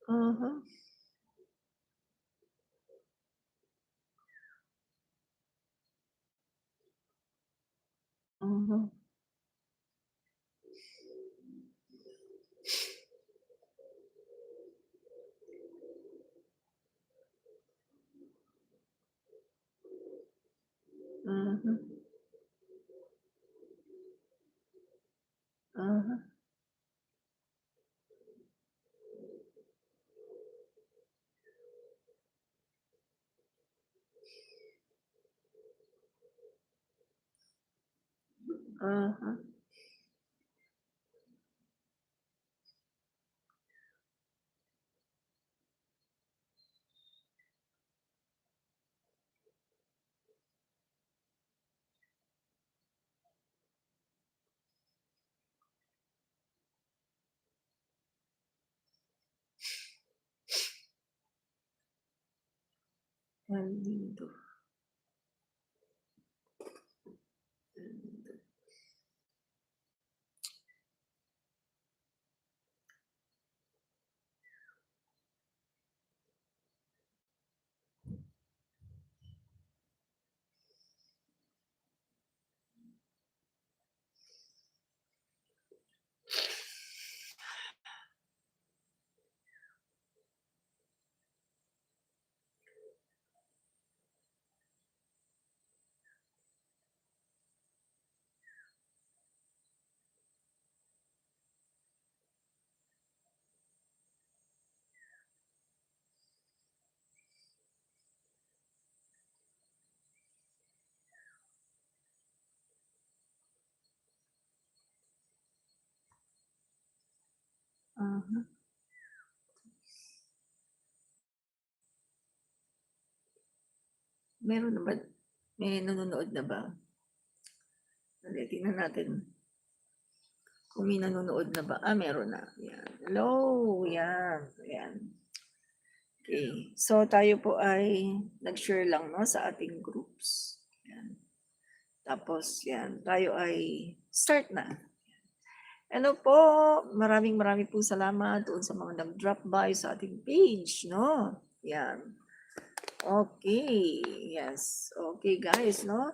Mhm. Mhm. Mhm. Mhm. Mhm. Malindo. Mhm. Meron na ba? May nanonood na ba? Dali, tingnan natin kung may nanonood na ba. Meron na. Yan. Hello. Yan. Yan. Okay. So, tayo po ay nag-share lang, no, sa ating groups. Yan. Tapos, yan. Tayo ay start na. Hello po. Maraming po salamat doon sa mga nag-drop by sa ating page, no? Yan. Okay. Yes. Okay, guys, no?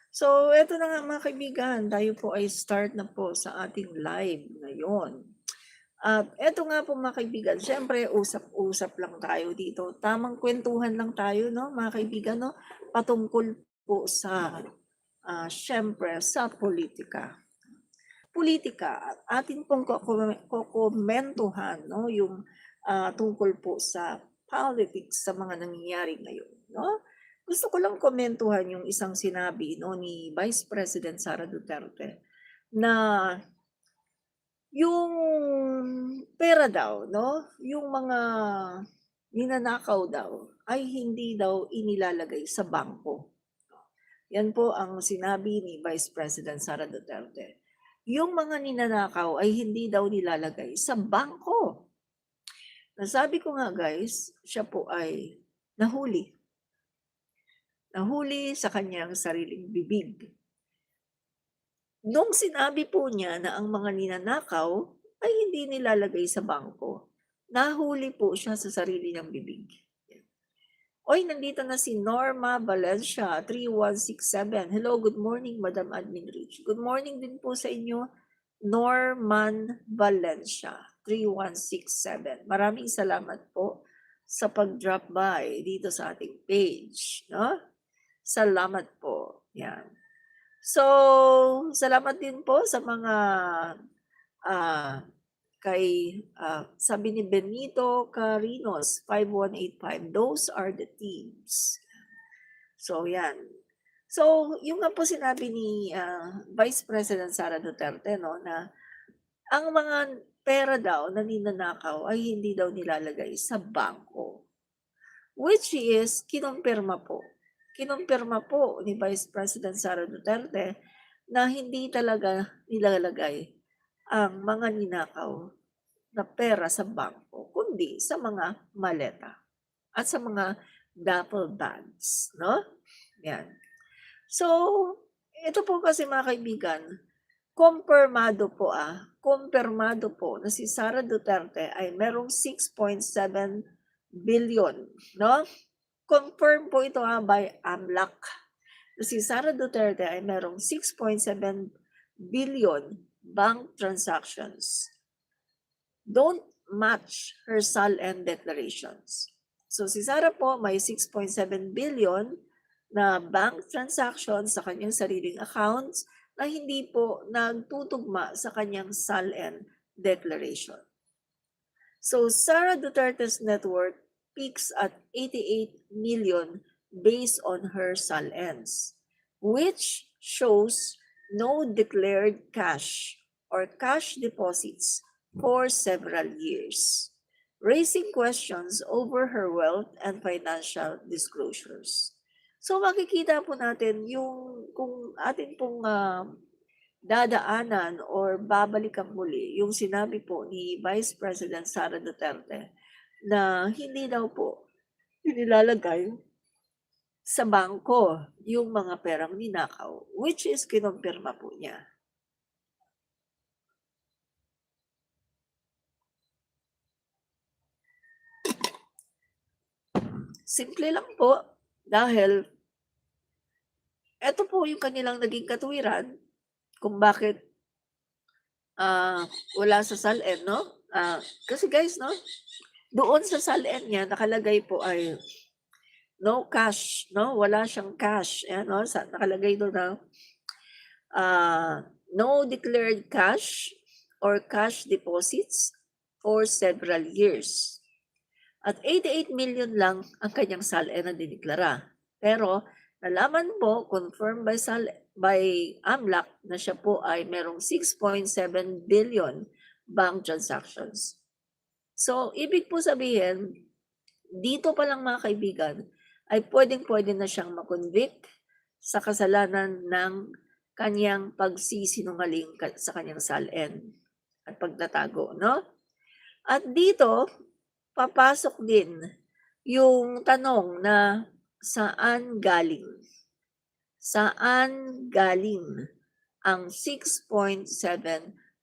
So, eto na nga mga kaibigan, tayo po ay start na po sa ating live ngayon. At eto nga po mga kaibigan, syempre usap-usap lang tayo dito. Tamang kwentuhan lang tayo, no, mga kaibigan, no? Patungkol po sa, syempre sa politika. Politika, atin pong kokomentuhan, no, yung tungkol po sa politics sa mga nangyayari ngayon, no? Gusto ko lang komentuhan yung isang sinabi, no, ni Vice President Sara Duterte na yung pera daw, no, yung mga ninanakaw daw ay hindi daw inilalagay sa bangko. Yan po ang sinabi ni Vice President Sara Duterte. Yung mga ninanakaw ay hindi daw nilalagay sa bangko. Nasabi ko nga guys, siya po ay nahuli. Nahuli sa kanyang sariling bibig. Nung sinabi po niya na ang mga ninanakaw ay hindi nilalagay sa bangko, nahuli po siya sa sarili niyang bibig. Oy, nandito na si Norma Valencia, 3167. Hello, good morning, Madam Admin Rich. Good morning din po sa inyo, Norman Valencia, 3167. Maraming salamat po sa pag-drop by dito sa ating page, no? Salamat po. Yan. So, salamat din po sa mga ah, sabi ni Benito Carinos, 5185, those are the teams. So, yan. So, yung nga po sinabi ni Vice President Sara Duterte, no, na ang mga pera daw na ninanakaw ay hindi daw nilalagay sa bangko. Which is, kinumpirma po. Kinumpirma po ni Vice President Sara Duterte na hindi talaga nilalagay ang mga ninakaw na pera sa bangko, kundi sa mga maleta at sa mga duffel bags, no? Yan. So, ito po kasi mga kaibigan, kumpirmado po na si Sara Duterte ay merong 6.7 billion, no? Confirm po ito by AMLAC. Na si Sara Duterte ay merong 6.7 billion bank transactions. Don't match her SALN declarations. So si Sara po may 6.7 billion na bank transactions sa kanyang sariling accounts na hindi po nagtutugma sa kanyang SALN declaration. So Sara Duterte's net worth peaks at 88 million based on her SALNs, which shows no declared cash or cash deposits for several years, raising questions over her wealth and financial disclosures. So makikita po natin yung kung atin pong dadaanan or babalikan muli yung sinabi po ni Vice President Sara Duterte na hindi daw po inilalagay sa bangko yung mga perang ninakaw, which is kinumpirma po niya. Simple lang po dahil ito po yung kanilang naging katuwiran kung bakit wala sa SALN, no? Kasi guys, no? Doon sa SALN niya nakalagay po ay no cash, no? Wala siyang cash. Ayan, no? Nakalagay doon na no declared cash or cash deposits for several years. At 88 million lang ang kanyang SALN na diniklara. Pero nalaman po, confirmed by AMLAC na siya po ay merong 6.7 billion bank transactions. So, ibig po sabihin, dito pa lang mga kaibigan, ay pwedeng-pwede na siyang makonvict sa kasalanan ng kanyang pagsisinungaling sa kanyang SALN at pagtatago, no? At dito, papasok din yung tanong na saan galing? Saan galing ang 6.7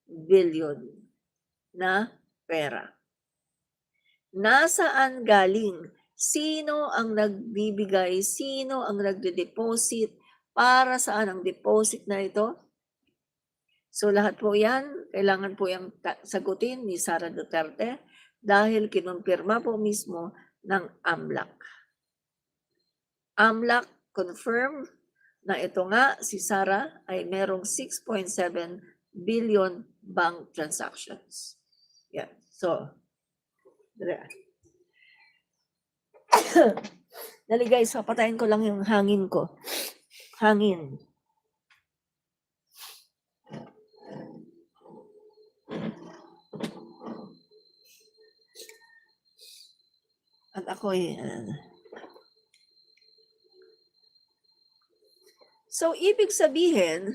billion na pera? Nasaan galing? Sino ang nagbibigay? Sino ang nagde-deposit? Para saan ang deposit na ito? So lahat po yan, kailangan po yung sagutin ni Sara Duterte dahil kinumpirma po mismo ng AMLAC. AMLAC confirm na ito nga si Sara ay merong 6.7 billion bank transactions. Yeah. So, dali guys, papatayin ko lang yung hangin ko. Hangin. At ako'y so, ibig sabihin,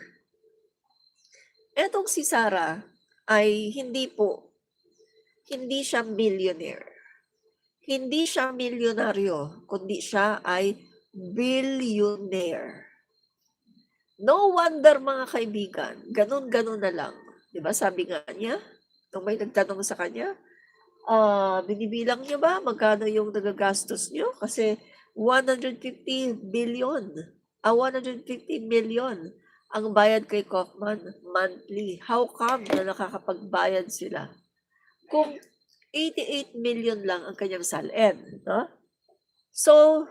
etong si Sara ay hindi siya millionaire. Hindi siya milyonaryo, kundi siya ay billionaire. No wonder mga kaibigan, ganun-ganun na lang. Diba sabi nga niya, nung may nagtanong sa kanya, binibilang niyo ba magkano yung nagagastos niyo? Kasi 150 million ang bayad kay Kaufman monthly. How come na nakakapagbayad sila? Kung 88 million lang ang kanyang SALN, no? So,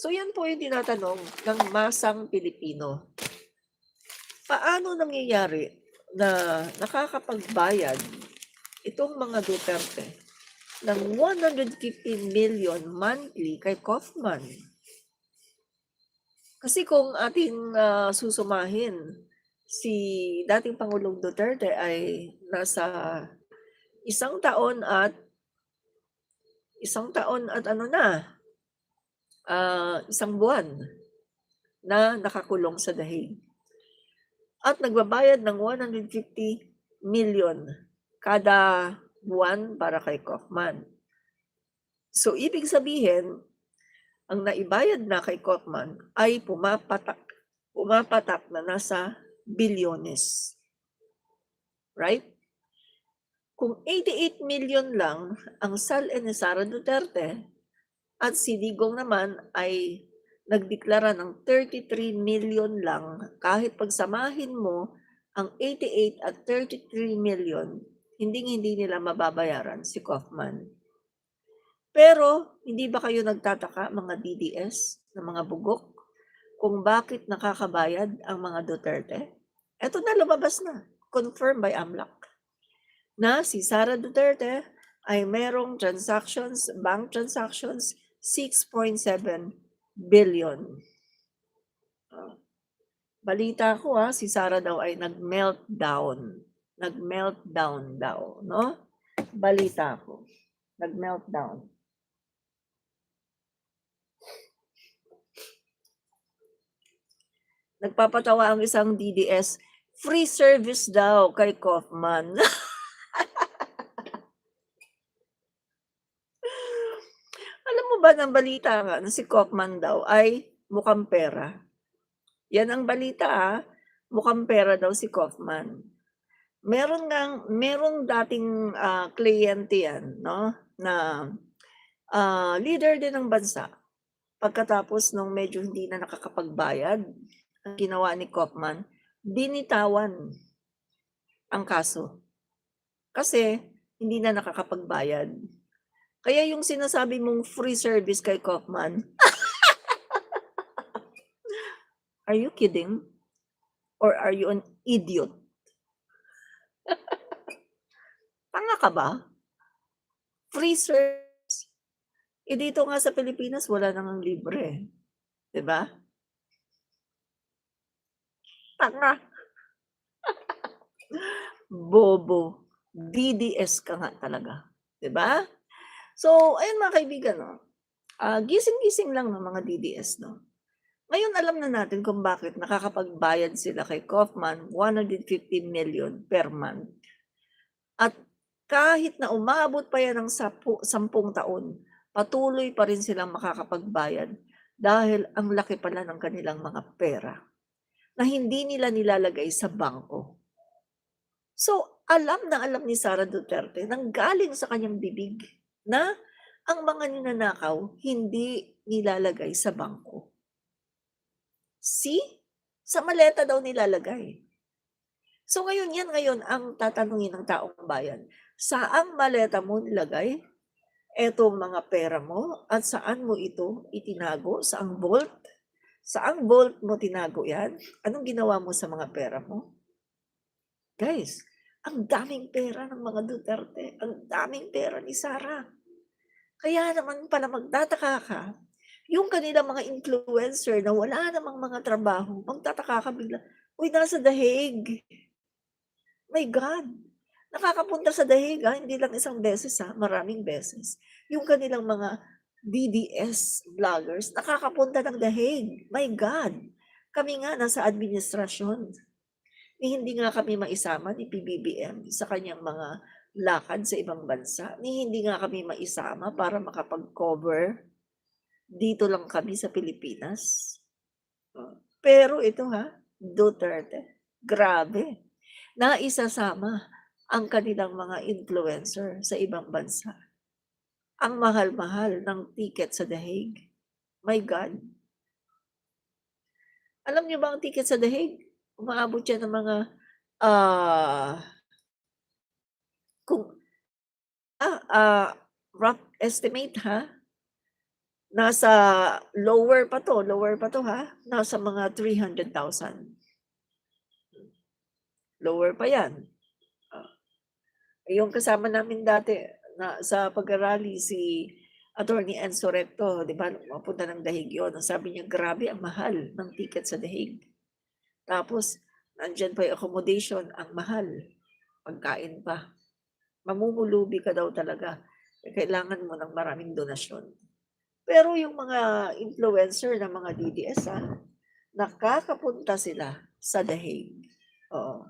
yan po yung tinatanong ng masang Pilipino. Paano nangyayari na nakakapagbayad itong mga Duterte ng 150 million monthly kay Kaufman? Kasi kung ating susumahin, si dating Pangulong Duterte ay nasa isang taon at isang buwan na nakakulong sa dahig. at nagbabayad ng 150 million kada buwan para kay Kaufman. So, ibig sabihin, ang naibayad na kay Kaufman ay pumapatak na nasa bilyones. Right? Kung 88 million lang ang SALN ni Sara Duterte at si Digong naman ay nagdeklara ng 33 million lang, kahit pagsamahin mo ang 88 at 33 million, hindi nila mababayaran si Kaufman. Pero hindi ba kayo nagtataka, mga DDS na mga bugok, kung bakit nakakabayad ang mga Duterte? Eto na, lumabas na, confirmed by AMLAC, na si Sara Duterte ay merong transactions, bank transactions, 6.7 billion. Balita ko si Sara daw ay nag-meltdown. Nag-meltdown daw, no? Balita ko. Nag-meltdown. Nagpapatawa ang isang DDS, free service daw kay Kaufman. Alam mo ba ng balita nga na si Kaufman daw ay mukhang pera? Yan ang balita mukhang pera daw si Kaufman. Merong dating kliyente yan, no? Na leader din ng bansa. Pagkatapos nung medyo hindi na nakakapagbayad, ang ginawa ni Kaufman, binitawan ang kaso. Kasi hindi na nakakapagbayad. Kaya yung sinasabi mong free service kay Kaufman, are you kidding? Or are you an idiot? Tanga ka ba? Free service. Dito nga sa Pilipinas, wala nang libre. Diba? Tanga. Bobo. DDS ka nga talaga. Diba? So, ayun mga kaibigan, gising-gising lang ng mga DDS, no? Ngayon alam na natin kung bakit nakakapagbayad sila kay Kaufman 150 million per month. At kahit na umabot pa yan ng 10 taon, patuloy pa rin silang makakapagbayad dahil ang laki pala ng kanilang mga pera na hindi nila nilalagay sa bangko. So, alam na alam ni Sara Duterte nang galing sa kanyang bibig na ang mga ninanakaw hindi nilalagay sa bangko. See? Sa maleta daw nilalagay. So ngayon ang tatanungin ng taong bayan. Saang maleta mo nilagay etong mga pera mo at saan mo ito itinago? Saang vault? Saang vault mo tinago yan? Anong ginawa mo sa mga pera mo? Guys, ang daming pera ng mga Duterte. Ang daming pera ni Sara. Kaya naman pala magtataka ka, yung kanilang mga influencer na wala namang mga trabaho, magtataka ka bigla, uy, nasa The Hague. My God! Nakakapunta sa The Hague hindi lang isang beses maraming beses. Yung kanilang mga DDS vloggers, nakakapunta ng The Hague. My God! Kami nga nasa administrasyon. Hindi nga kami maisama ni PBBM sa kanyang mga lakad sa ibang bansa. Hindi nga kami maisama para makapag-cover. Dito lang kami sa Pilipinas. Pero ito Duterte, grabe. Naisasama ang kanilang mga influencer sa ibang bansa. Ang mahal-mahal ng ticket sa The Hague. My God. Alam niyo ba ang ticket sa The Hague? Umaabot yan ng mga rough estimate nasa lower pa to nasa mga 300,000. Lower pa yan. Yung kasama namin dati na sa pag-rally si Attorney Enzo Recto, di ba, mapunta ng The Hague yun. Sabi niya, grabe ang mahal ng ticket sa The Hague. Tapos, nandyan pa yung accommodation, ang mahal. Pagkain pa. Mamumulubi ka daw talaga. Kailangan mo ng maraming donasyon. Pero yung mga influencer na mga DDS, nakakapunta sila sa The Hague. Oo.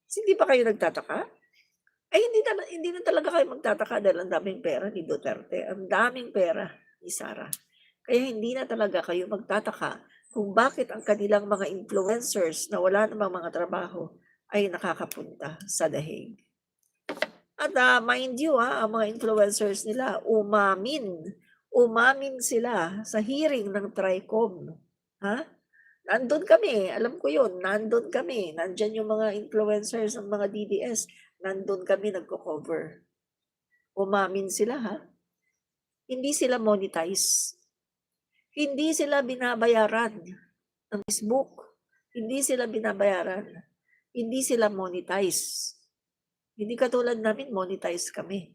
Hindi ba kayo nagtataka? Ay hindi na talaga kayo magtataka dahil ang daming pera ni Duterte, ang daming pera ni Sara. Kaya hindi na talaga kayo magtataka kung bakit ang kanilang mga influencers na wala namang mga trabaho ay nakakapunta sa dahig. At, mind you, ang mga influencers nila umamin sila sa hearing ng TRICOM, ha? Nandun kami, alam ko yun, nandun kami, nandiyan yung mga influencers ng mga DDS, nandun kami nagko-cover. Umamin sila, ha? Hindi sila monetize. Hindi sila binabayaran ng Facebook. Hindi sila binabayaran. Hindi sila monetize. Hindi katulad namin, monetize kami.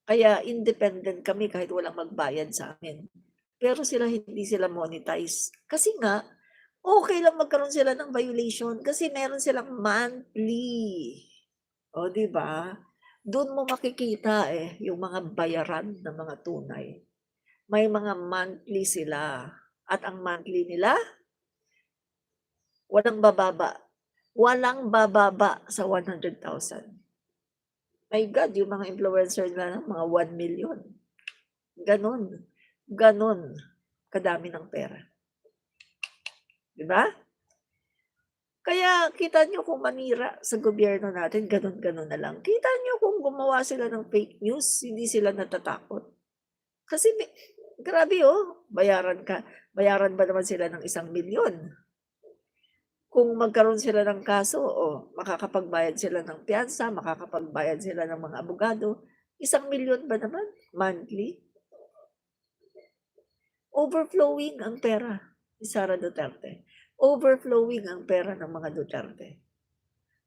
Kaya independent kami kahit walang magbayad sa amin. Pero hindi sila monetize. Kasi nga, okay lang magkaroon sila ng violation kasi meron silang monthly. O, di ba? Doon mo makikita yung mga bayaran ng mga tunay. May mga monthly sila. At ang monthly nila, walang bababa. Walang bababa sa 100,000. My God, yung mga influencer na mga 1 million. Ganon. Ganon. Kadami ng pera. Di ba? Kaya kita nyo kung manira sa gobyerno natin, ganon-ganon na lang. Kita nyo kung gumawa sila ng fake news, hindi sila natatakot. Kasi grabe bayaran ka. Bayaran ba naman sila ng 1 milyon? Kung magkaroon sila ng kaso, makakapagbayad sila ng piyansa, makakapagbayad sila ng mga abogado. 1 milyon ba naman monthly? Overflowing ang pera ni Sara Duterte. Overflowing ang pera ng mga Duterte.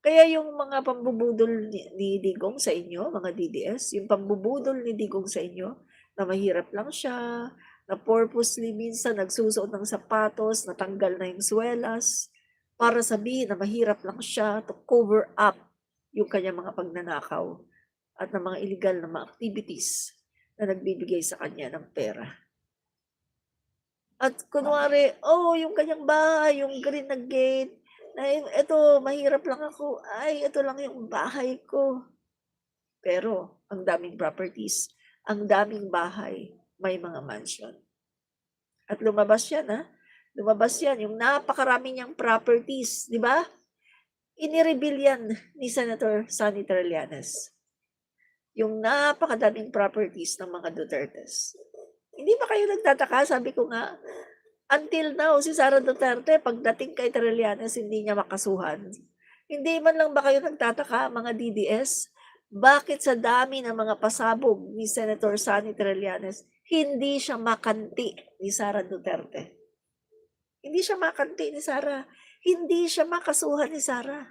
Kaya yung mga pambubudol ni Digong sa inyo, mga DDS, yung pambubudol ni Digong sa inyo, na mahirap lang siya, na purposely minsan nagsusuot ng sapatos, natanggal na yung swelas, para sabihin na mahirap lang siya to cover up yung kanyang mga pagnanakaw at ng mga illegal na mga activities na nagbibigay sa kanya ng pera. At kunwari, yung kanyang bahay, yung green na gate, eto mahirap lang ako, ay ito lang yung bahay ko. Pero ang daming properties, ang daming bahay, may mga mansion. At lumabas yan, lumabas yan, yung napakarami niyang properties, di ba? Inireveal yan ni Senator Sonny Trillanes. Yung napakadaming properties ng mga Dutertes. Hindi ba kayo nagtataka? Sabi ko nga, until now, si Sara Duterte, pagdating kay Trillanes, hindi niya makasuhan. Hindi man lang ba kayo nagtataka, mga DDS? Bakit sa dami ng mga pasabog ni Senator Sonny Trillanes, hindi siya makanti ni Sara Duterte? Hindi siya makanti ni Sara. Hindi siya makasuhan ni Sara.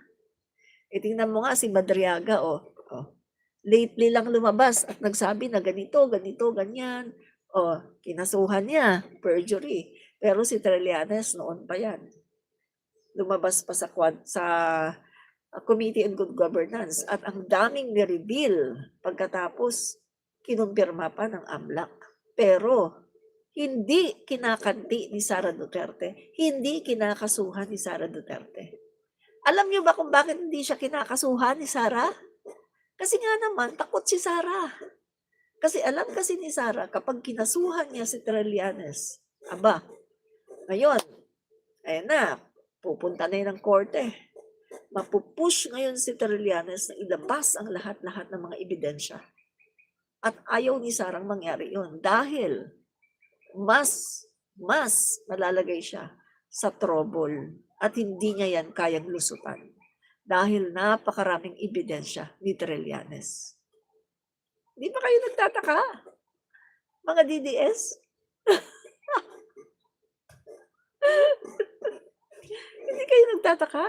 Tingnan mo nga si Madriaga, lately lang lumabas at nagsabi na ganito, ganyan. Kinasuhan niya, perjury. Pero si Trillanes noon pa yan. Lumabas pa sa Committee on Good Governance at ang daming ni-reveal pagkatapos kinumpirma pa ng AMLAC. Pero hindi kinakanti ni Sara Duterte, hindi kinakasuhan ni Sara Duterte. Alam niyo ba kung bakit hindi siya kinakasuhan ni Sara? Kasi nga naman, takot si Sara. Kasi alam kasi ni Sara, kapag kinasuhan niya si Trillanes, ngayon, pupunta na yun ng korte. Mapupush ngayon si Trillanes na ilabas ang lahat-lahat ng mga ebidensya. At ayaw ni Sarang mangyari yun dahil mas malalagay siya sa trouble at hindi niya yan kayang lusutan dahil napakaraming ebidensya ni Trillanes. Di ba kayo nagtataka, mga DDS? Hindi kayo nagtataka?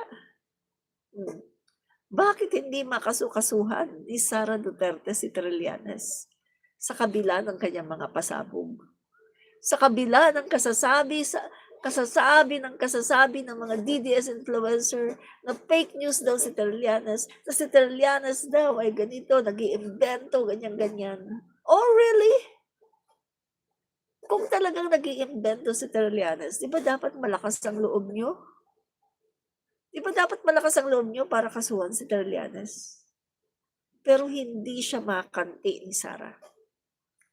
Bakit hindi makasukasuhan ni Sara Duterte si Trillanes sa kabila ng kanyang mga pasabog? Sa kabila ng kasasabi ng mga DDS influencer na fake news daw si Trillanes, na si Trillanes daw ay ganito, nag-iimbento, ganyan-ganyan. Oh, really? Kung talagang nag-iimbento si Trillanes, di ba dapat malakas ang loob nyo? Di 'Di ba dapat malakas ang loob niyo para kasuhan si Trillanes? Pero hindi siya makanti ni Sarah.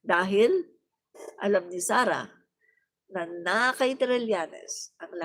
Dahil alam ni Sarah na kay Trillanes ang lahat.